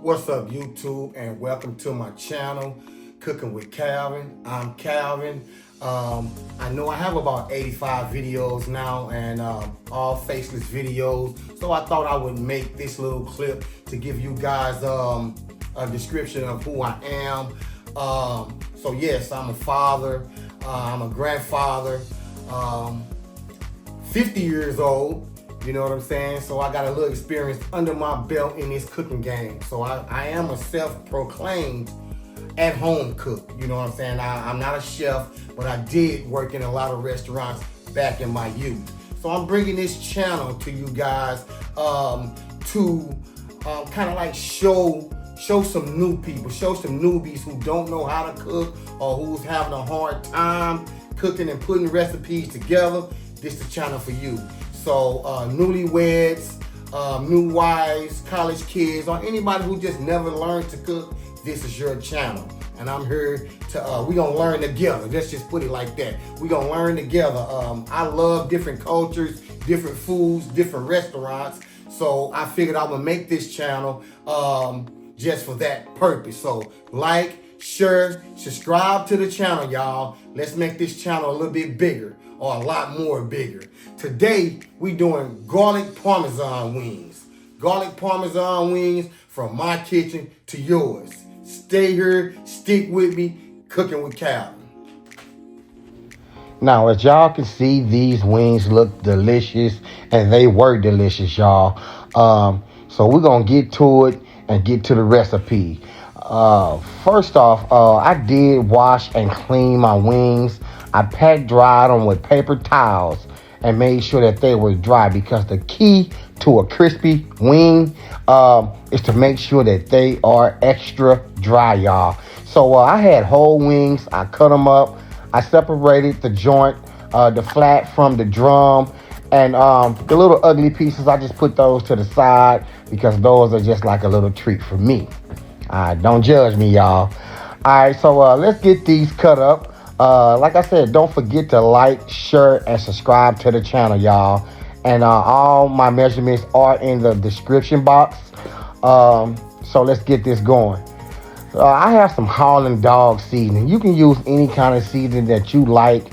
What's up, YouTube, and welcome to my channel, Cooking with Calvin. I'm Calvin. I know I have about 85 videos now, and all faceless videos. So I thought I would make this little clip to give you guys a description of who I am. So yes, I'm a father. I'm a grandfather. 50 years old. You know what I'm saying? So I got a little experience under my belt in this cooking game. So I am a self-proclaimed at-home cook. You know what I'm saying? I'm not a chef, but I did work in a lot of restaurants back in my youth. So I'm bringing this channel to you guys to kind of like show some new people, show some newbies who don't know how to cook or who's having a hard time cooking and putting recipes together. This is the channel for you. So newlyweds, new wives, college kids, or anybody who just never learned to cook, this is your channel. And I'm here to, we gonna learn together. Let's just put it like that. We gonna learn together. I love different cultures, different foods, different restaurants. So I figured I would make this channel just for that purpose. So like, share, subscribe to the channel, y'all. Let's make this channel a little bit bigger, or a lot more bigger. Today, we doing garlic Parmesan wings. Garlic Parmesan wings from my kitchen to yours. Stay here, stick with me, Cooking with Calvin. Now, as y'all can see, these wings look delicious, and they were delicious, y'all. So we're gonna get to it and get to the recipe. First off, I did wash and clean my wings. I pack dried them with paper towels and made sure that they were dry, because the key to a crispy wing is to make sure that they are extra dry, y'all. So I had whole wings. I cut them up. I separated the joint, the flat from the drum, and the little ugly pieces, I just put those to the side because those are just like a little treat for me. Don't judge me, y'all. All right, so let's get these cut up. Like I said, don't forget to like, share, and subscribe to the channel, y'all. And all my measurements are in the description box. So let's get this going. I have some Holland dog seasoning. You can use any kind of seasoning that you like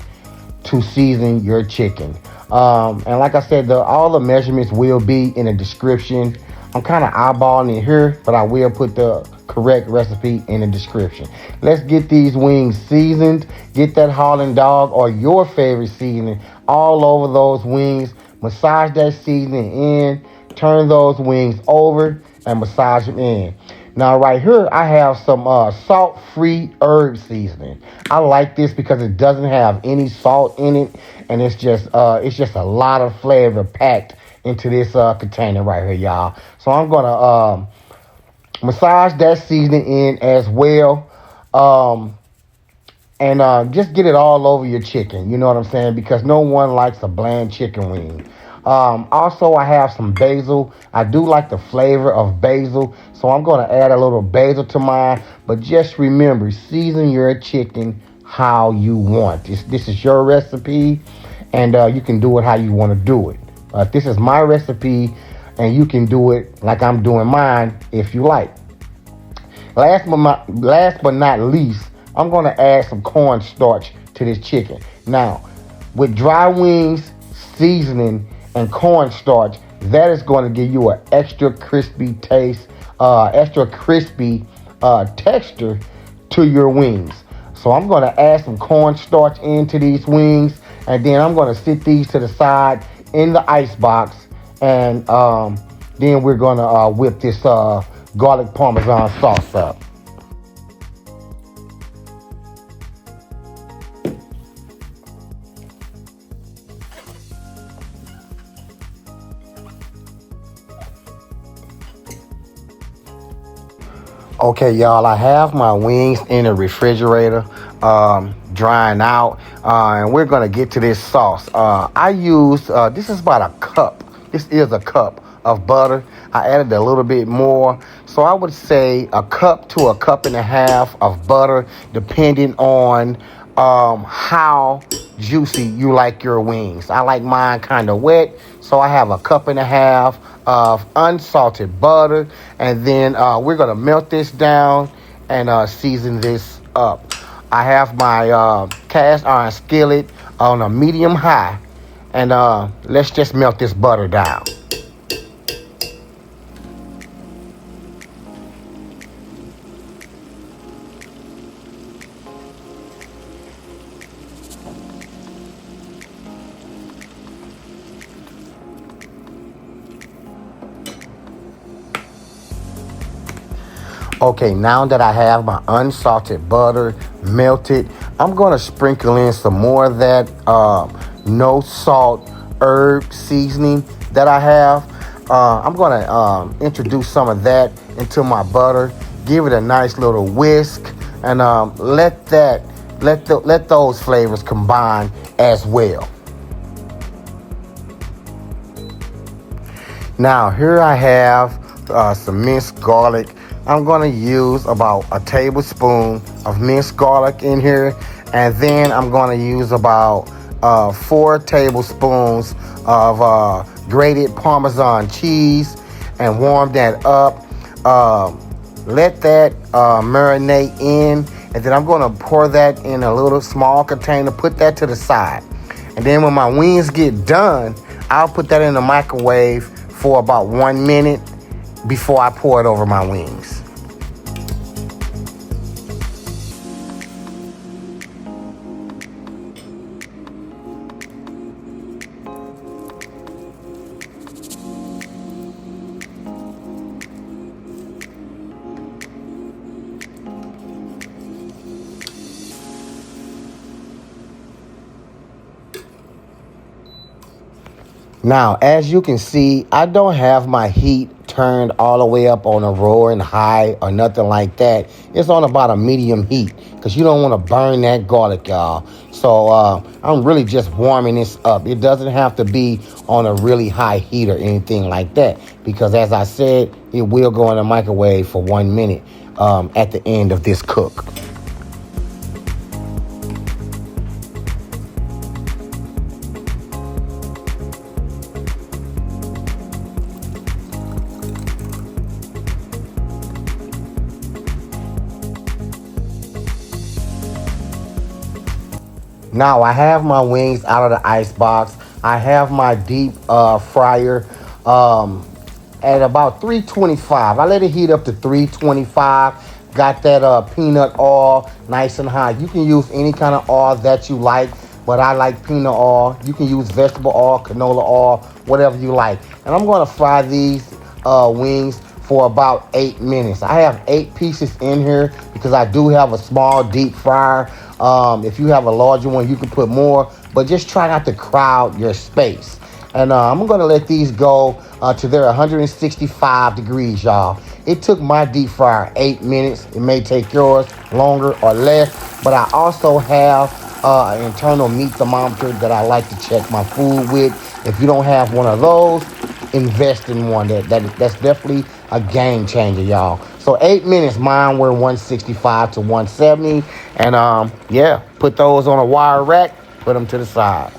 to season your chicken. And like I said, all the measurements will be in the description. I'm kind of eyeballing it here, but I will put the correct recipe in the description. Let's get these wings seasoned. Get that Holland dog or your favorite seasoning all over those wings. Massage that seasoning in. Turn those wings over and massage them in. Now right here, I have some salt-free herb seasoning. I like this because it doesn't have any salt in it, and it's just a lot of flavor packed into this container right here, y'all. So I'm gonna massage that seasoning in as well, and just get it all over your chicken. You know what I'm saying? Because no one likes a bland chicken wing. Also, I have some basil. I do like the flavor of basil, so I'm going to add a little basil to mine. But just remember, season your chicken how you want. This is your recipe, and you can do it how you want to do it. This is my recipe, and you can do it like I'm doing mine if you like. Last but not least, I'm going to add some cornstarch to this chicken. Now, with dry wings, seasoning, and cornstarch, that is going to give you an extra crispy taste, extra crispy texture to your wings. So I'm going to add some cornstarch into these wings, and then I'm going to sit these to the side in the ice box, and then we're going to whip this garlic Parmesan sauce up. Okay, y'all, I have my wings in the refrigerator, drying out, and we're gonna get to this sauce. I use, this is about a cup. This is a cup of butter. I added a little bit more. So I would say a cup to a cup and a half of butter, depending on how juicy you like your wings. I like mine kind of wet, so I have a cup and a half of unsalted butter, and then we're gonna melt this down and season this up. I have my cast iron skillet on a medium high, and let's just melt this butter down. Okay, now that I have my unsalted butter melted, I'm going to sprinkle in some more of that no salt herb seasoning that I have. I'm going to introduce some of that into my butter, give it a nice little whisk, and let those flavors combine as well. Now here I have some minced garlic. I'm going to use about a tablespoon of minced garlic in here. And then I'm going to use about 4 tablespoons of grated Parmesan cheese and warm that up. Let that marinate in. And then I'm going to pour that in a little small container, put that to the side. And then when my wings get done, I'll put that in the microwave for about 1 minute before I pour it over my wings. Now, as you can see, I don't have my heat turned all the way up on a roaring high or nothing like that. It's on about a medium heat because you don't want to burn that garlic, y'all. So I'm really just warming this up. It doesn't have to be on a really high heat or anything like that because, as I said, it will go in the microwave for 1 minute at the end of this cook. Now I have my wings out of the ice box. I have my deep fryer at about 325. I let it heat up to 325. Got that peanut oil nice and hot. You can use any kind of oil that you like, but I like peanut oil. You can use vegetable oil, canola oil, whatever you like. And I'm going to fry these wings for about 8 minutes. I have 8 pieces in here because I do have a small deep fryer. If you have a larger one, you can put more, but just try not to crowd your space. And I'm going to let these go to their 165 degrees, y'all. It took my deep fryer 8 minutes. It may take yours longer or less, but I also have an internal meat thermometer that I like to check my food with. If you don't have one of those, invest in one. That's definitely a game changer, y'all. So 8 minutes, mine were 165 to 170. And yeah, put those on a wire rack, put them to the side.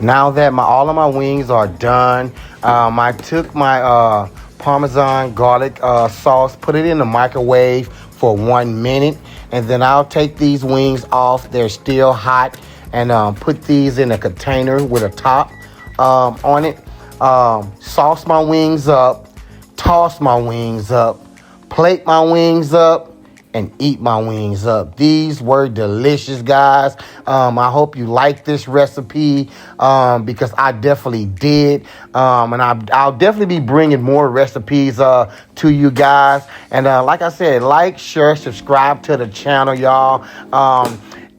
Now that all of my wings are done, I took my Parmesan garlic sauce, put it in the microwave for 1 minute, and then I'll take these wings off. They're still hot, and put these in a container with a top on it. Sauce my wings up, toss my wings up, plate my wings up, and eat my wings up. These were delicious, guys. I hope you like this recipe because I definitely did. And I'll definitely be bringing more recipes to you guys. And like I said, like, share, subscribe to the channel, y'all.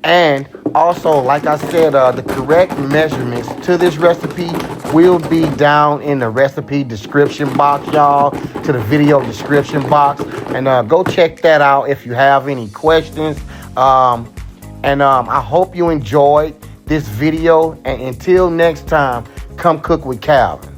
And also, like I said, the correct measurements to this recipe will be down in the recipe description box, y'all, to the video description box. And go check that out if you have any questions. I hope you enjoyed this video. And until next time, come cook with Calvin.